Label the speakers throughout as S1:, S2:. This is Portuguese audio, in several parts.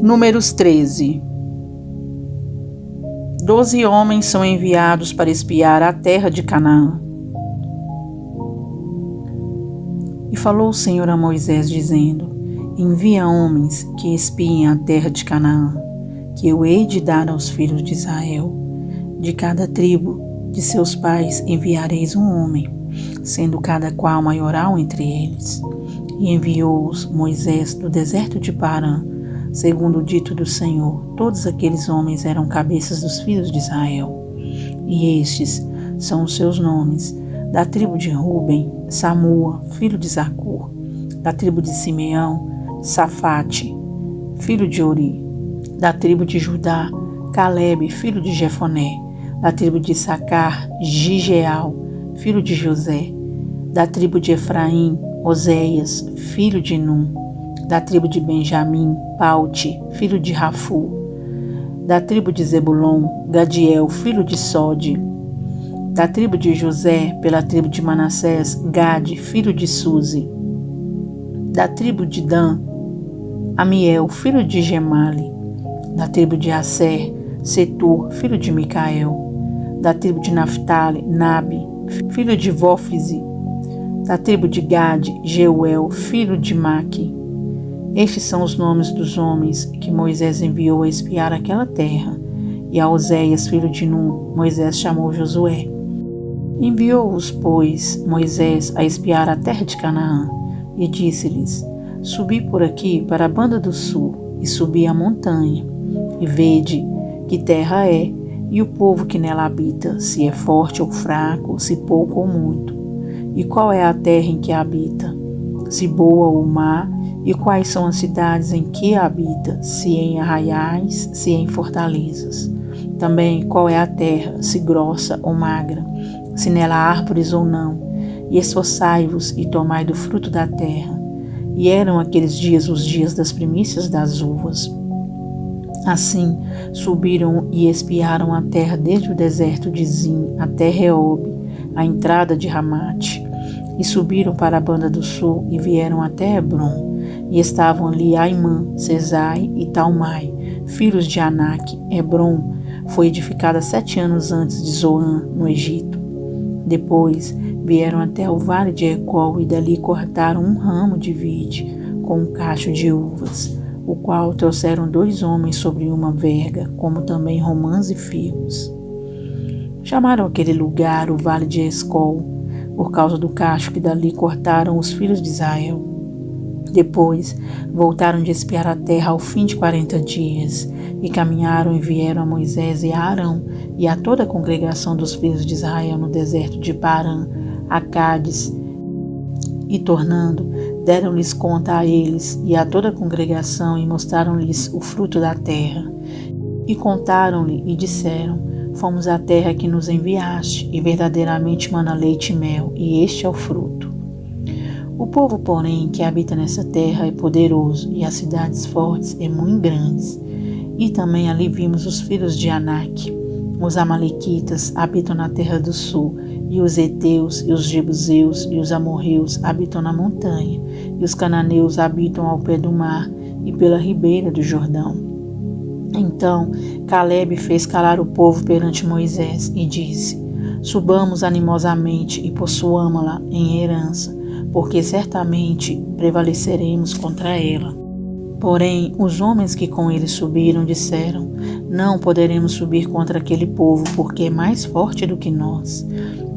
S1: Números 13. 12 homens são enviados para espiar a terra de Canaã. E falou o Senhor a Moisés, dizendo: Envia homens que espiem a terra de Canaã, que eu hei de dar aos filhos de Israel. De cada tribo de seus pais enviareis um homem, sendo cada qual maioral entre eles. E enviou-os Moisés do deserto de Parã, segundo o dito do Senhor. Todos aqueles homens eram cabeças dos filhos de Israel. E estes são os seus nomes: da tribo de Ruben, Samua, filho de Zacur; da tribo de Simeão, Safate, filho de Ori; da tribo de Judá, Calebe, filho de Jefoné; da tribo de Issacar, Gigeal, filho de José; da tribo de Efraim, Oséias, filho de Num; da tribo de Benjamim, Paute, filho de Rafu; da tribo de Zebulon, Gadiel, filho de Sode; da tribo de José, pela tribo de Manassés, Gade, filho de Suzi; da tribo de Dan, Amiel, filho de Gemali; da tribo de Asser, Setur, filho de Micael; da tribo de Naphtali, Nabi, filho de Vófize; da tribo de Gade, Jeuel, filho de Maque. Estes são os nomes dos homens que Moisés enviou a espiar aquela terra. E a Oséias, filho de Num, Moisés chamou Josué. Enviou-os, pois, Moisés a espiar a terra de Canaã, e disse-lhes: Subi por aqui para a banda do sul, e subi a montanha, e vede que terra é, e o povo que nela habita, se é forte ou fraco, se pouco ou muito. E qual é a terra em que habita? Se boa ou má, e quais são as cidades em que habita, se em arraiais, se em fortalezas? Também qual é a terra, se grossa ou magra, se nela há árvores ou não? E esforçai-vos e tomai do fruto da terra. E eram aqueles dias os dias das primícias das uvas. Assim subiram e espiaram a terra desde o deserto de Zim até Reob, a entrada de Ramate. E subiram para a banda do sul e vieram até Hebron. E estavam ali Aimã, Sesai e Talmai, filhos de Anak. Hebron foi edificada 7 anos antes de Zoan, no Egito. Depois vieram até o vale de Ecol e dali cortaram um ramo de vide com um cacho de uvas, o qual trouxeram 2 homens sobre uma verga, como também romãs e figos. Chamaram aquele lugar o vale de Escol, por causa do cacho que dali cortaram os filhos de Israel. Depois voltaram de espiar a terra ao fim de 40 dias, e caminharam e vieram a Moisés e a Arão e a toda a congregação dos filhos de Israel no deserto de Parã, a Cádiz, e tornando, deram-lhes conta a eles e a toda a congregação e mostraram-lhes o fruto da terra. E contaram-lhe e disseram: Fomos à terra que nos enviaste, e verdadeiramente mana leite e mel, e este é o fruto. O povo, porém, que habita nessa terra é poderoso, e as cidades fortes e muito grandes. E também ali vimos os filhos de Anak. Os amalequitas habitam na terra do sul, e os heteus, e os jebuseus, e os amorreus habitam na montanha, e os cananeus habitam ao pé do mar e pela ribeira do Jordão. Então Calebe fez calar o povo perante Moisés e disse: Subamos animosamente e possuamo-la em herança, porque certamente prevaleceremos contra ela. Porém, os homens que com ele subiram disseram: Não poderemos subir contra aquele povo, porque é mais forte do que nós.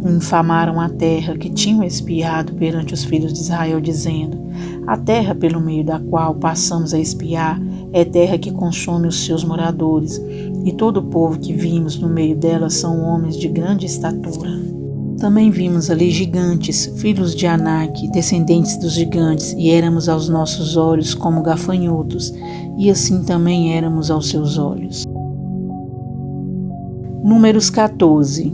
S1: Infamaram a terra que tinham espiado perante os filhos de Israel, dizendo: A terra pelo meio da qual passamos a espiar é terra que consome os seus moradores, e todo o povo que vimos no meio dela são homens de grande estatura. Também vimos ali gigantes, filhos de Anak, descendentes dos gigantes, e éramos aos nossos olhos como gafanhotos, e assim também éramos aos seus olhos. Números 14.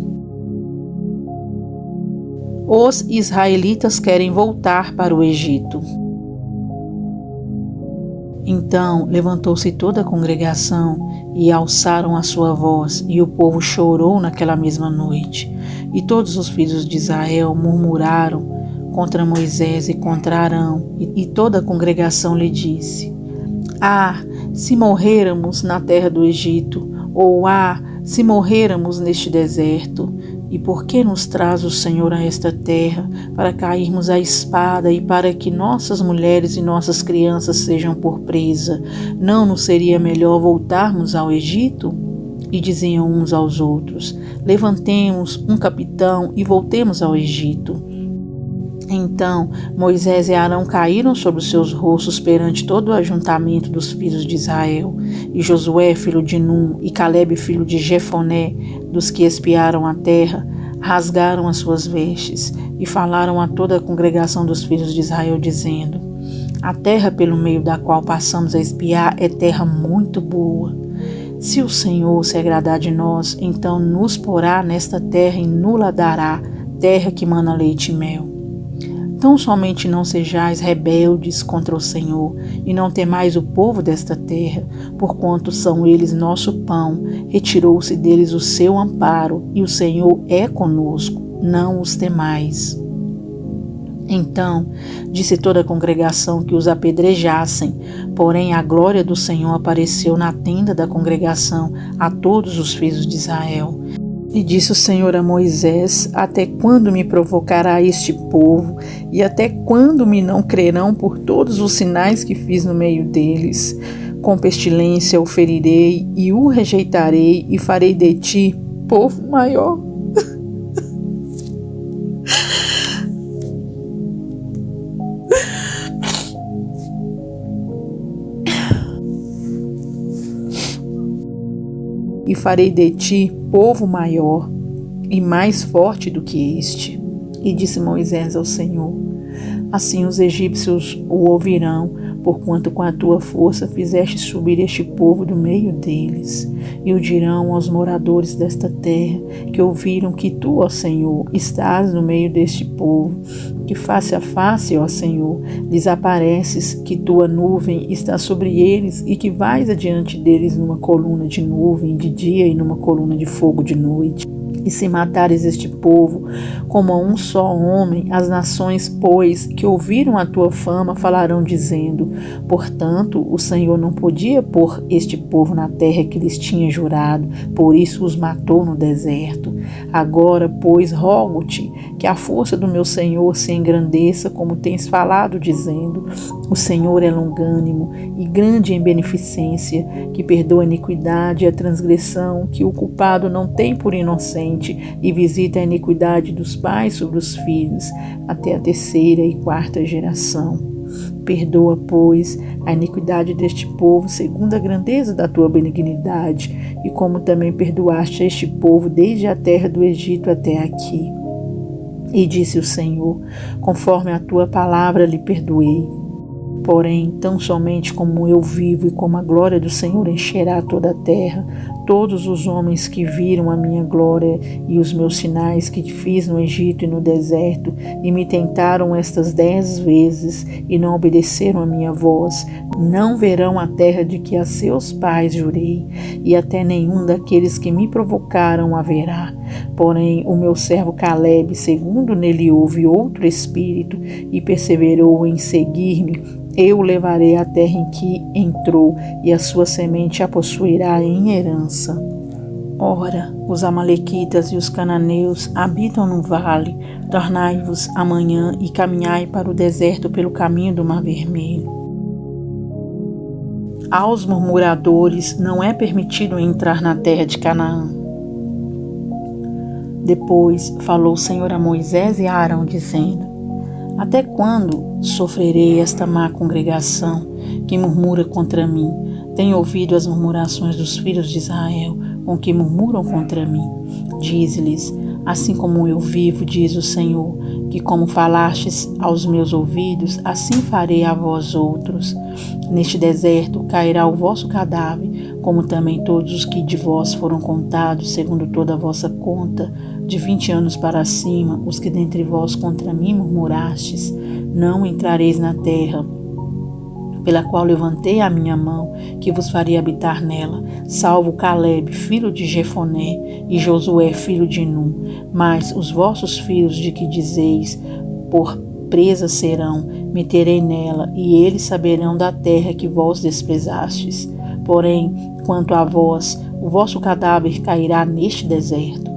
S1: Os israelitas querem voltar para o Egito. Então levantou-se toda a congregação e alçaram a sua voz, e o povo chorou naquela mesma noite. E todos os filhos de Israel murmuraram contra Moisés e contra Arão, e toda a congregação lhe disse: se morrêramos na terra do Egito, ou se morrêramos neste deserto. E por que nos traz o Senhor a esta terra, para cairmos à espada e para que nossas mulheres e nossas crianças sejam por presa? Não nos seria melhor voltarmos ao Egito? E diziam uns aos outros: levantemos um capitão e voltemos ao Egito. Então Moisés e Arão caíram sobre os seus rostos perante todo o ajuntamento dos filhos de Israel. E Josué, filho de Num, e Calebe, filho de Jefoné, dos que espiaram a terra, rasgaram as suas vestes e falaram a toda a congregação dos filhos de Israel, dizendo: a terra pelo meio da qual passamos a espiar é terra muito boa. Se o Senhor se agradar de nós, então nos porá nesta terra e nula dará, terra que mana leite e mel. Tão somente não sejais rebeldes contra o Senhor, e não temais o povo desta terra, porquanto são eles nosso pão. Retirou-se deles o seu amparo, e o Senhor é conosco, não os temais. Então disse toda a congregação que os apedrejassem, porém a glória do Senhor apareceu na tenda da congregação a todos os filhos de Israel. E disse o Senhor a Moisés: até quando me provocará este povo? E até quando me não crerão por todos os sinais que fiz no meio deles? Com pestilência o ferirei e o rejeitarei e farei de ti povo maior. E farei de ti povo maior e mais forte do que este. E disse Moisés ao Senhor: assim os egípcios o ouvirão, porquanto com a tua força fizeste subir este povo do meio deles. E o dirão aos moradores desta terra, que ouviram que tu, ó Senhor, estás no meio deste povo, que face a face, ó Senhor, lhes apareces, que tua nuvem está sobre eles e que vais adiante deles numa coluna de nuvem de dia e numa coluna de fogo de noite. E se matares este povo como a um só homem, as nações, pois, que ouviram a tua fama, falarão dizendo: portanto, o Senhor não podia pôr este povo na terra que lhes tinha jurado, por isso os matou no deserto. Agora, pois, rogo-te que a força do meu Senhor se engrandeça, como tens falado, dizendo: o Senhor é longânimo e grande em beneficência, que perdoa a iniquidade e a transgressão, que o culpado não tem por inocente, e visita a iniquidade dos pais sobre os filhos, até a terceira e quarta geração. Perdoa, pois, a iniquidade deste povo segundo a grandeza da tua benignidade, e como também perdoaste a este povo desde a terra do Egito até aqui. E disse o Senhor: conforme a tua palavra lhe perdoei. Porém, tão somente como eu vivo e como a glória do Senhor encherá toda a terra, todos os homens que viram a minha glória e os meus sinais que fiz no Egito e no deserto, e me tentaram estas 10 vezes e não obedeceram a minha voz, não verão a terra de que a seus pais jurei, e até nenhum daqueles que me provocaram a verá. Porém, o meu servo Calebe, segundo nele houve outro espírito, e perseverou em seguir-me, eu o levarei à terra em que entrou, e a sua semente a possuirá em herança. Ora, os amalequitas e os cananeus habitam no vale. Tornai-vos amanhã e caminhai para o deserto pelo caminho do Mar Vermelho. Aos murmuradores não é permitido entrar na terra de Canaã. Depois falou o Senhor a Moisés e a Arão, dizendo: até quando sofrerei esta má congregação que murmura contra mim? Tenho ouvido as murmurações dos filhos de Israel, com que murmuram contra mim. Dize-lhes: assim como eu vivo, diz o Senhor, que como falastes aos meus ouvidos, assim farei a vós outros. Neste deserto cairá o vosso cadáver, como também todos os que de vós foram contados, segundo toda a vossa conta, de 20 anos para cima, os que dentre vós contra mim murmurastes. Não entrareis na terra pela qual levantei a minha mão, que vos faria habitar nela, salvo Calebe, filho de Jefoné, e Josué, filho de Num. Mas os vossos filhos, de que dizeis, por presa serão, meterei nela, e eles saberão da terra que vós desprezastes. Porém, quanto a vós, o vosso cadáver cairá neste deserto,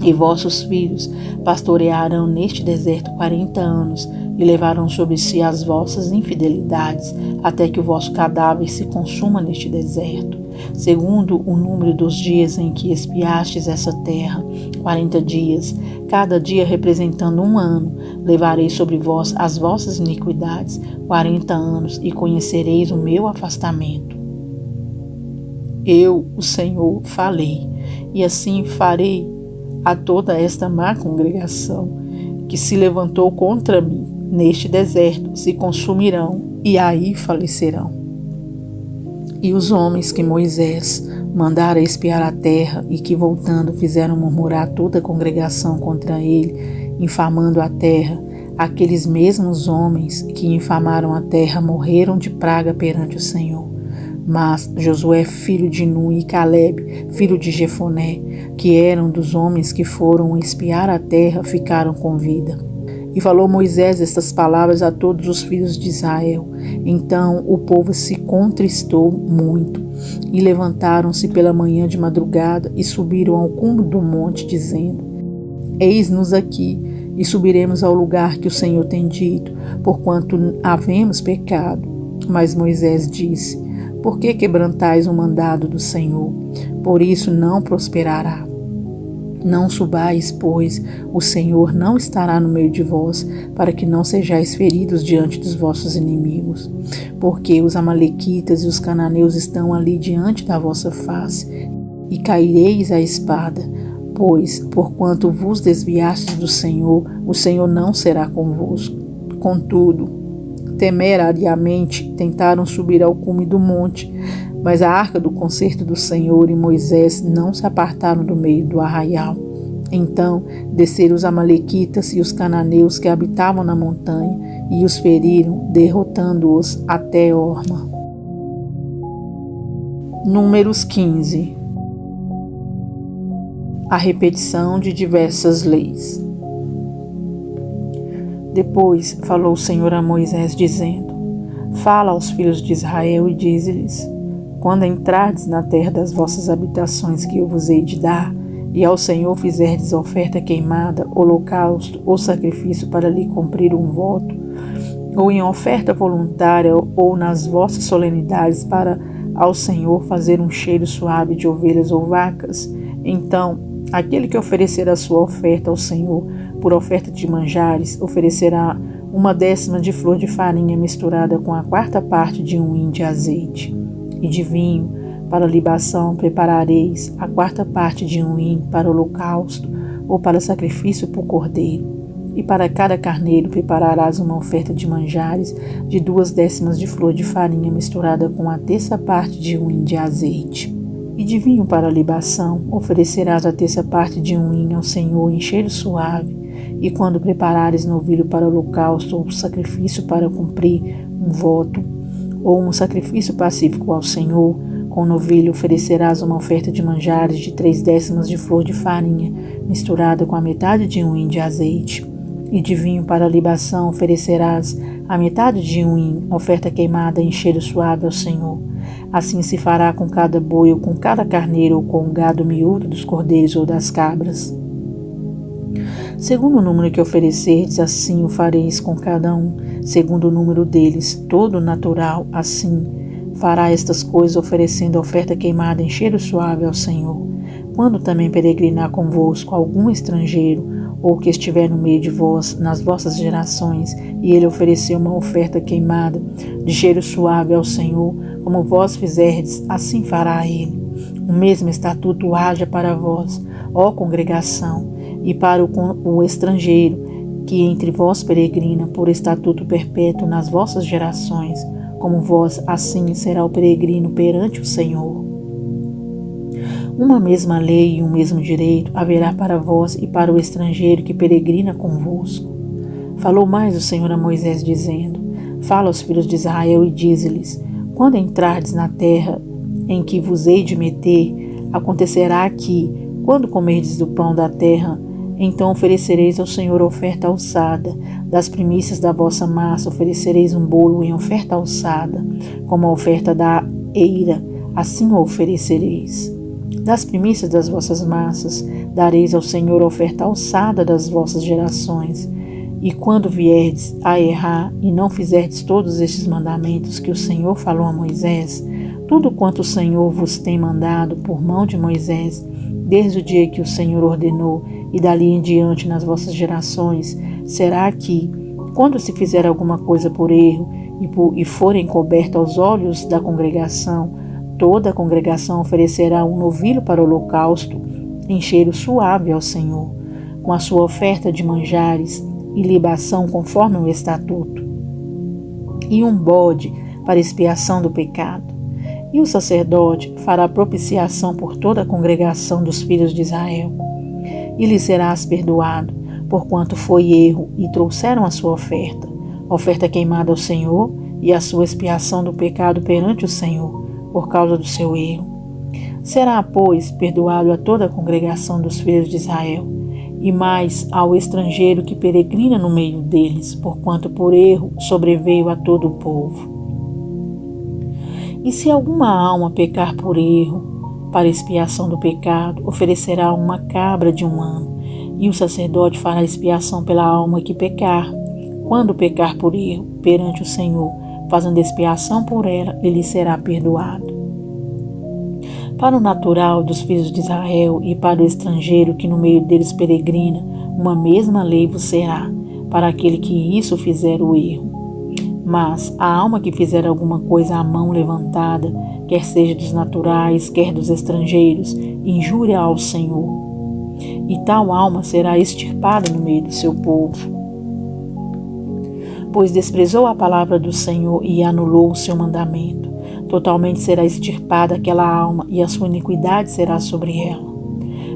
S1: e vossos filhos pastorearão neste deserto 40 anos, e levarão sobre si as vossas infidelidades, até que o vosso cadáver se consuma neste deserto. Segundo o número dos dias em que espiastes essa terra, 40 dias, cada dia representando um ano, levarei sobre vós as vossas iniquidades, 40 anos, e conhecereis o meu afastamento. Eu, o Senhor, falei, e assim farei a toda esta má congregação que se levantou contra mim neste deserto, se consumirão e aí falecerão. E os homens que Moisés mandara espiar a terra e que voltando fizeram murmurar toda a congregação contra ele, infamando a terra, aqueles mesmos homens que infamaram a terra morreram de praga perante o Senhor. Mas Josué, filho de Nun, e Caleb, filho de Jefoné, que eram dos homens que foram espiar a terra, ficaram com vida. E falou Moisés estas palavras a todos os filhos de Israel. Então o povo se contristou muito, e levantaram-se pela manhã de madrugada e subiram ao cume do monte, dizendo: Eis-nos aqui, e subiremos ao lugar que o Senhor tem dito, porquanto havemos pecado. Mas Moisés disse: Por que quebrantais o mandado do Senhor? Por isso não prosperará. Não subais, pois o Senhor não estará no meio de vós, para que não sejais feridos diante dos vossos inimigos. Porque os amalequitas e os cananeus estão ali diante da vossa face, e caireis à espada. Pois, porquanto vos desviastes do Senhor, o Senhor não será convosco. Contudo, temerariamente tentaram subir ao cume do monte, mas a arca do concerto do Senhor e Moisés não se apartaram do meio do arraial. Então desceram os amalequitas e os cananeus que habitavam na montanha e os feriram, derrotando-os até Horma. Números 15. A repetição de diversas leis. Depois falou o Senhor a Moisés, dizendo: Fala aos filhos de Israel e dize-lhes: Quando entrardes na terra das vossas habitações que eu vos hei de dar, e ao Senhor fizerdes oferta queimada, holocausto ou sacrifício para lhe cumprir um voto, ou em oferta voluntária ou nas vossas solenidades para ao Senhor fazer um cheiro suave de ovelhas ou vacas, então aquele que oferecer a sua oferta ao Senhor por oferta de manjares oferecerá 1/10 de flor de farinha misturada com a 1/4 de um hin de azeite. E de vinho, para libação, preparareis a 1/4 de um hin para holocausto ou para sacrifício por cordeiro. E para cada carneiro prepararás uma oferta de manjares de 2/10 de flor de farinha misturada com a 1/3 de um hin de azeite. E de vinho para libação, oferecerás a 1/3 de um hin ao Senhor em cheiro suave. E quando preparares novilho para holocausto ou sacrifício para cumprir um voto, ou um sacrifício pacífico ao Senhor, com o novilho oferecerás uma oferta de manjares de 3/10 de flor de farinha, misturada com a 1/2 de um hin de azeite. E de vinho para libação oferecerás a 1/2 de um hin, oferta queimada em cheiro suave ao Senhor. Assim se fará com cada boi ou com cada carneiro ou com o gado miúdo dos cordeiros ou das cabras. Segundo o número que oferecerdes, assim o fareis com cada um, segundo o número deles, todo natural, assim fará estas coisas, oferecendo oferta queimada em cheiro suave ao Senhor. Quando também peregrinar convosco algum estrangeiro, ou que estiver no meio de vós, nas vossas gerações, e ele oferecer uma oferta queimada de cheiro suave ao Senhor, como vós fizerdes, assim fará ele. O mesmo estatuto haja para vós, ó congregação, e para o estrangeiro, que entre vós peregrina por estatuto perpétuo nas vossas gerações, como vós, assim será o peregrino perante o Senhor. Uma mesma lei e um mesmo direito haverá para vós e para o estrangeiro que peregrina convosco. Falou mais o Senhor a Moisés, dizendo: Fala aos filhos de Israel e dize-lhes: Quando entrardes na terra em que vos hei de meter, acontecerá que, quando comerdes do pão da terra, então oferecereis ao Senhor oferta alçada. Das primícias da vossa massa oferecereis um bolo em oferta alçada, como a oferta da eira, assim o oferecereis. Das primícias das vossas massas dareis ao Senhor a oferta alçada das vossas gerações. E quando vierdes a errar e não fizerdes todos estes mandamentos que o Senhor falou a Moisés, tudo quanto o Senhor vos tem mandado por mão de Moisés, desde o dia que o Senhor ordenou e dali em diante nas vossas gerações, será que, quando se fizer alguma coisa por erro e for encoberta aos olhos da congregação, toda a congregação oferecerá um novilho para o holocausto, em cheiro suave ao Senhor, com a sua oferta de manjares e libação conforme o estatuto, e um bode para expiação do pecado. E o sacerdote fará propiciação por toda a congregação dos filhos de Israel. E lhe serás perdoado, porquanto foi erro, e trouxeram a sua oferta queimada ao Senhor, e a sua expiação do pecado perante o Senhor, por causa do seu erro. Será, pois, perdoado a toda a congregação dos filhos de Israel, e mais ao estrangeiro que peregrina no meio deles, porquanto por erro sobreveio a todo o povo. E se alguma alma pecar por erro, para expiação do pecado, oferecerá uma cabra de 1 ano, e o sacerdote fará expiação pela alma que pecar. Quando pecar por erro perante o Senhor, fazendo expiação por ela, ele será perdoado. Para o natural dos filhos de Israel e para o estrangeiro que no meio deles peregrina, uma mesma lei vos será, para aquele que isso fizer o erro. Mas a alma que fizer alguma coisa à mão levantada, quer seja dos naturais, quer dos estrangeiros, injúria ao Senhor. E tal alma será extirpada no meio do seu povo. Pois desprezou a palavra do Senhor e anulou o seu mandamento. Totalmente será extirpada aquela alma, e a sua iniquidade será sobre ela.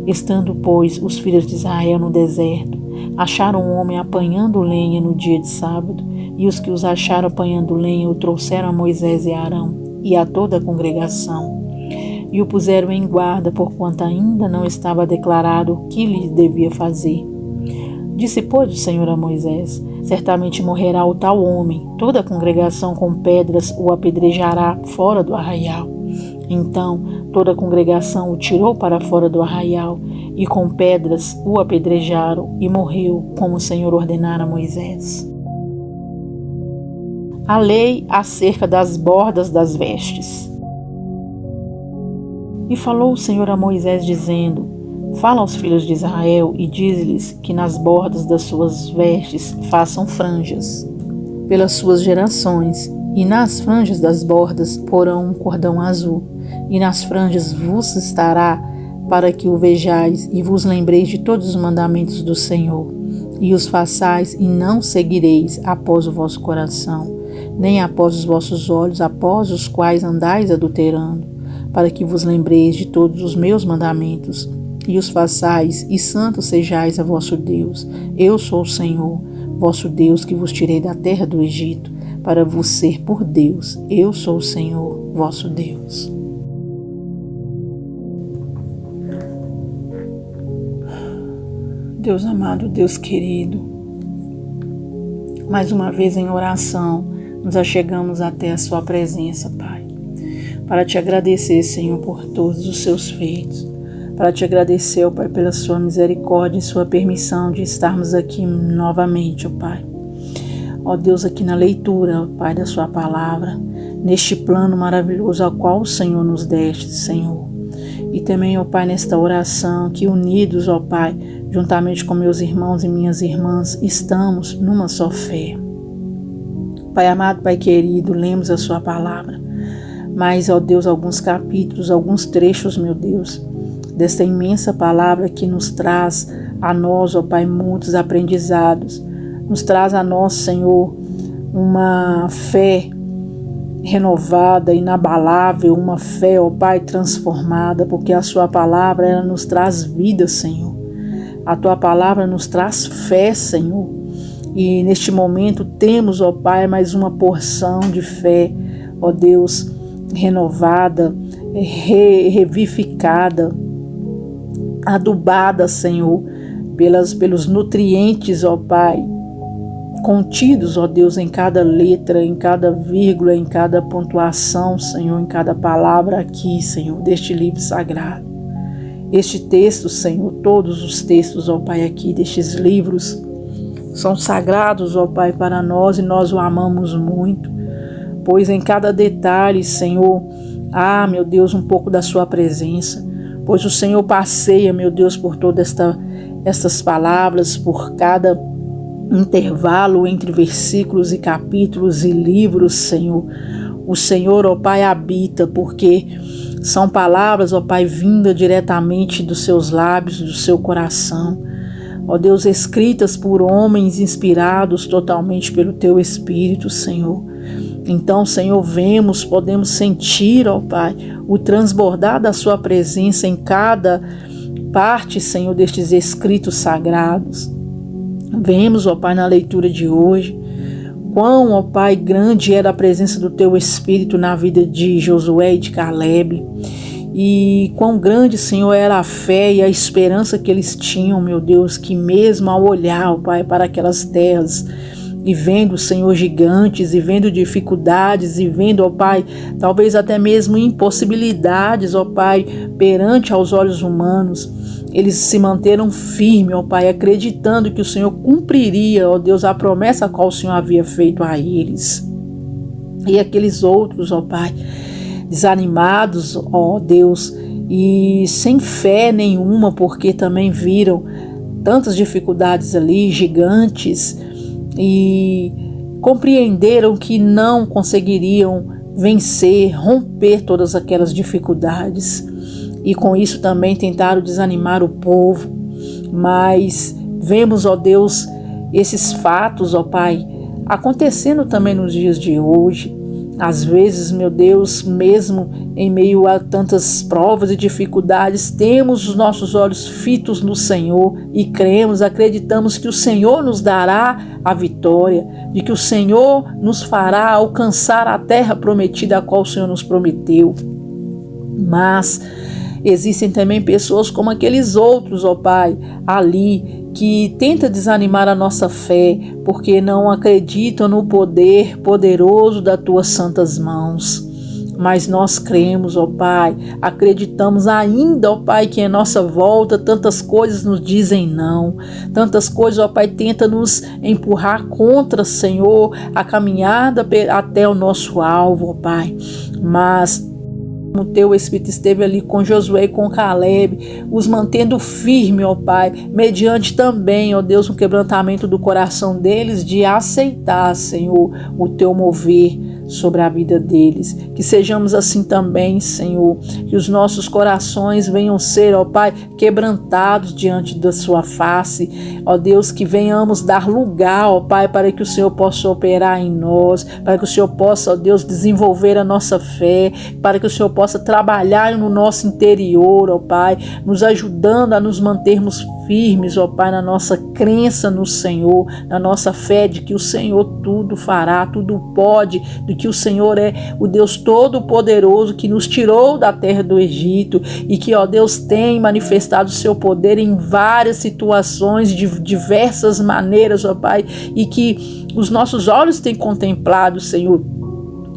S1: Estando, pois, os filhos de Israel no deserto, acharam um homem apanhando lenha no dia de sábado, e os que os acharam apanhando lenha o trouxeram a Moisés e a Arão, e a toda a congregação, e o puseram em guarda, porquanto ainda não estava declarado o que lhe devia fazer. Disse, pois, o Senhor a Moisés: certamente morrerá o tal homem, toda a congregação com pedras o apedrejará fora do arraial. Então toda a congregação o tirou para fora do arraial, e com pedras o apedrejaram, e morreu, como o Senhor ordenara a Moisés. A lei acerca das bordas das vestes. E falou o Senhor a Moisés, dizendo: fala aos filhos de Israel e diz-lhes que nas bordas das suas vestes façam franjas, pelas suas gerações, e nas franjas das bordas porão um cordão azul, e nas franjas vos estará, para que o vejais e vos lembreis de todos os mandamentos do Senhor, e os façais e não seguireis após o vosso coração, nem após os vossos olhos, após os quais andais adulterando, para que vos lembreis de todos os meus mandamentos, e os façais, e santos sejais a vosso Deus. Eu sou o Senhor, vosso Deus, que vos tirei da terra do Egito, para vos ser por Deus. Eu sou o Senhor, vosso Deus. Deus amado, Deus querido, mais uma vez em oração, nos achegamos até a sua presença, Pai, para te agradecer, Senhor, por todos os seus feitos, para te agradecer, ó Pai, pela sua misericórdia e sua permissão de estarmos aqui novamente, ó Pai. Ó Deus, aqui na leitura, ó Pai, da sua palavra, neste plano maravilhoso ao qual o Senhor nos deste, Senhor. E também, ó Pai, nesta oração que unidos, ó Pai, juntamente com meus irmãos e minhas irmãs, estamos numa só fé. Pai amado, Pai querido, lemos a sua palavra, mas, ó Deus, alguns capítulos, alguns trechos, meu Deus, desta imensa palavra que nos traz a nós, ó Pai, muitos aprendizados, nos traz a nós, Senhor, uma fé renovada, inabalável, uma fé, ó Pai, transformada, porque a sua palavra, ela nos traz vida, Senhor. A tua palavra nos traz fé, Senhor. E neste momento temos, ó Pai, mais uma porção de fé, ó Deus, renovada, revivificada, adubada, Senhor, pelos nutrientes, ó Pai, contidos, ó Deus, em cada letra, em cada vírgula, em cada pontuação, Senhor, em cada palavra aqui, Senhor, deste livro sagrado. Este texto, Senhor, todos os textos, ó Pai, aqui destes livros são sagrados, ó Pai, para nós, e nós o amamos muito, pois em cada detalhe, Senhor, há, meu Deus, um pouco da sua presença, pois o Senhor passeia, meu Deus, por todas estas palavras, por cada intervalo entre versículos e capítulos e livros, Senhor. O Senhor, ó Pai, habita, porque são palavras, ó Pai, vindas diretamente dos seus lábios, do seu coração. Ó Deus, escritas por homens inspirados totalmente pelo Teu Espírito, Senhor. Então, Senhor, podemos sentir, ó Pai, o transbordar da Sua presença em cada parte, Senhor, destes escritos sagrados. Vemos, ó Pai, na leitura de hoje, quão, ó Pai, grande era a presença do Teu Espírito na vida de Josué e de Caleb, e quão grande, Senhor, era a fé e a esperança que eles tinham, meu Deus, que mesmo ao olhar, ó Pai, para aquelas terras, e vendo, Senhor, gigantes, e vendo dificuldades, e vendo, ó Pai, talvez até mesmo impossibilidades, ó Pai, perante aos olhos humanos, eles se manteram firmes, ó Pai, acreditando que o Senhor cumpriria, ó Deus, a promessa a qual o Senhor havia feito a eles. E aqueles outros, ó Pai, desanimados, ó Deus, e sem fé nenhuma, porque também viram tantas dificuldades ali, gigantes, e compreenderam que não conseguiriam vencer, romper todas aquelas dificuldades. E com isso também tentaram desanimar o povo. Mas vemos, ó Deus, esses fatos, ó Pai, acontecendo também nos dias de hoje. Às vezes, meu Deus, mesmo em meio a tantas provas e dificuldades, temos os nossos olhos fitos no Senhor e cremos, acreditamos que o Senhor nos dará a vitória, de que o Senhor nos fará alcançar a terra prometida a qual o Senhor nos prometeu. Mas existem também pessoas como aqueles outros, ó Pai, ali, que tenta desanimar a nossa fé, porque não acreditam no poder poderoso das Tuas santas mãos. Mas nós cremos, ó Pai, acreditamos ainda, ó Pai, que em nossa volta tantas coisas nos dizem não, tantas coisas, ó Pai, tentam nos empurrar contra, Senhor, a caminhada até o nosso alvo, ó Pai. Mas o Teu Espírito esteve ali com Josué e com Caleb, os mantendo firme, ó Pai, mediante também, ó Deus, um quebrantamento do coração deles de aceitar, Senhor, o Teu mover sobre a vida deles. Que sejamos assim também, Senhor, que os nossos corações venham ser, ó Pai, quebrantados diante da Sua face, ó Deus, que venhamos dar lugar, ó Pai, para que o Senhor possa operar em nós, para que o Senhor possa, ó Deus, desenvolver a nossa fé, para que o Senhor possa trabalhar no nosso interior, ó Pai, nos ajudando a nos mantermos firmes, ó Pai, na nossa crença no Senhor, na nossa fé de que o Senhor tudo fará, tudo pode, de que o Senhor é o Deus Todo-Poderoso que nos tirou da terra do Egito e que, ó Deus, tem manifestado o seu poder em várias situações, de diversas maneiras, ó Pai, e que os nossos olhos têm contemplado, Senhor,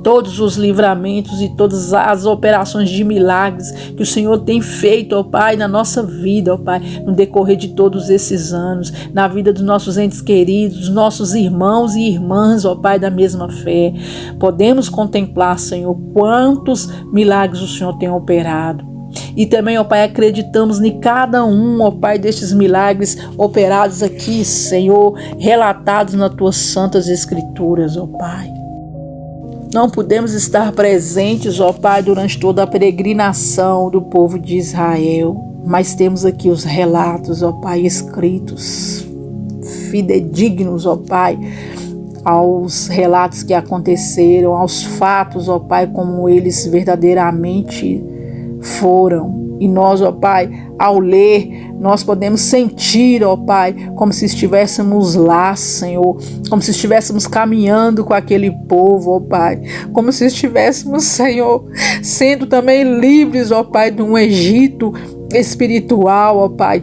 S1: todos os livramentos e todas as operações de milagres que o Senhor tem feito, ó Pai, na nossa vida, ó Pai, no decorrer de todos esses anos, na vida dos nossos entes queridos, dos nossos irmãos e irmãs, ó Pai, da mesma fé. Podemos contemplar, Senhor, quantos milagres o Senhor tem operado. E também, ó Pai, acreditamos em cada um, ó Pai, destes milagres operados aqui, Senhor, relatados nas Tuas santas Escrituras, ó Pai. Não podemos estar presentes, ó Pai, durante toda a peregrinação do povo de Israel, mas temos aqui os relatos, ó Pai, escritos, fidedignos, ó Pai, aos relatos que aconteceram, aos fatos, ó Pai, como eles verdadeiramente foram. E nós, ó Pai, ao ler, nós podemos sentir, ó Pai, como se estivéssemos lá, Senhor, como se estivéssemos caminhando com aquele povo, ó Pai, como se estivéssemos, Senhor, sendo também livres, ó Pai, de um Egito espiritual, ó Pai,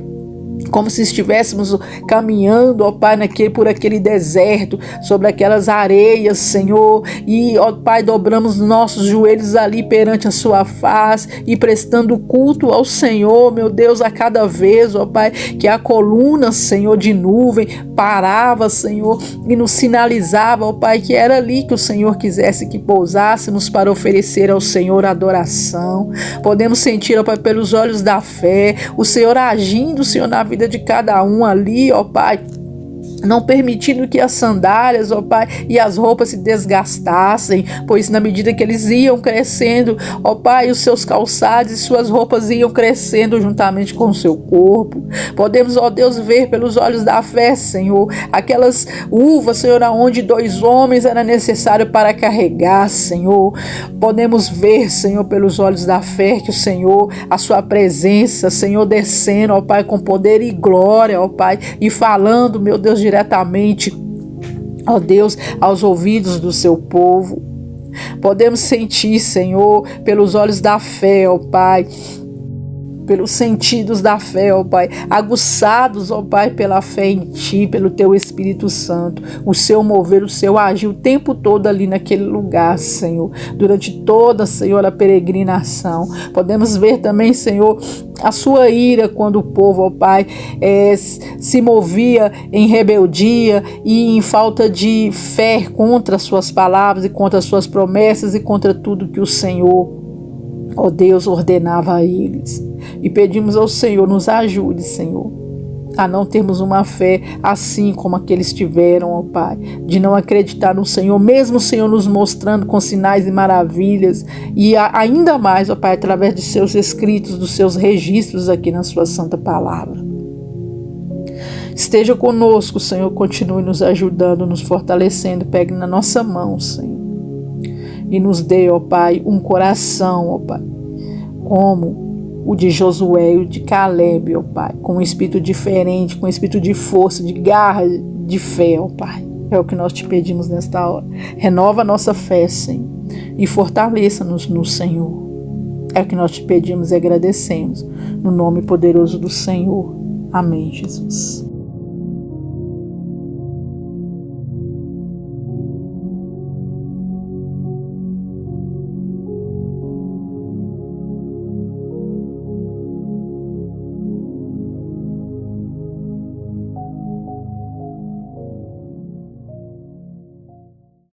S1: como se estivéssemos caminhando, ó Pai, por aquele deserto, sobre aquelas areias, Senhor, e, ó Pai, dobramos nossos joelhos ali perante a sua face e prestando culto ao Senhor, meu Deus, a cada vez, ó Pai, que a coluna, Senhor, de nuvem parava, Senhor, e nos sinalizava, ó Pai, que era ali que o Senhor quisesse que pousássemos para oferecer ao Senhor adoração. Podemos sentir, ó Pai, pelos olhos da fé, o Senhor agindo, Senhor, na vida de cada um ali, ó Pai, não permitindo que as sandálias, ó Pai, e as roupas se desgastassem, pois na medida que eles iam crescendo, ó Pai, os seus calçados e suas roupas iam crescendo juntamente com o seu corpo. Podemos, ó Deus, ver pelos olhos da fé, Senhor, aquelas uvas, Senhor, aonde 2 homens era necessário para carregar, Senhor. Podemos ver, Senhor, pelos olhos da fé que o Senhor, a sua presença, Senhor, descendo, ó Pai, com poder e glória, ó Pai, e falando, meu Deus, diretamente, ó Deus, aos ouvidos do seu povo. Podemos sentir, Senhor, pelos olhos da fé, ó Pai, pelos sentidos da fé, ó Pai, aguçados, ó Pai, pela fé em Ti, pelo Teu Espírito Santo, o Seu mover, o Seu agir o tempo todo ali naquele lugar, Senhor, durante toda, Senhor, a peregrinação. Podemos ver também, Senhor, a Sua ira quando o povo, ó Pai, se movia em rebeldia e em falta de fé contra as Suas palavras e contra as Suas promessas e contra tudo que o Senhor, ó Deus, ordenava a eles. E pedimos ao Senhor, nos ajude, Senhor, a não termos uma fé assim como aqueles tiveram, ó Pai, de não acreditar no Senhor, mesmo o Senhor nos mostrando com sinais e maravilhas, e ainda mais, ó Pai, através de seus escritos, dos seus registros aqui na sua santa palavra. Esteja conosco, Senhor, continue nos ajudando, nos fortalecendo, pegue na nossa mão, Senhor, e nos dê, ó Pai, um coração, ó Pai, como o de Josué e o de Caleb, ó Pai, com um espírito diferente, com um espírito de força, de garra, de fé, ó Pai. É o que nós te pedimos nesta hora. Renova a nossa fé, Senhor, e fortaleça-nos no Senhor. É o que nós te pedimos e agradecemos, no nome poderoso do Senhor. Amém, Jesus.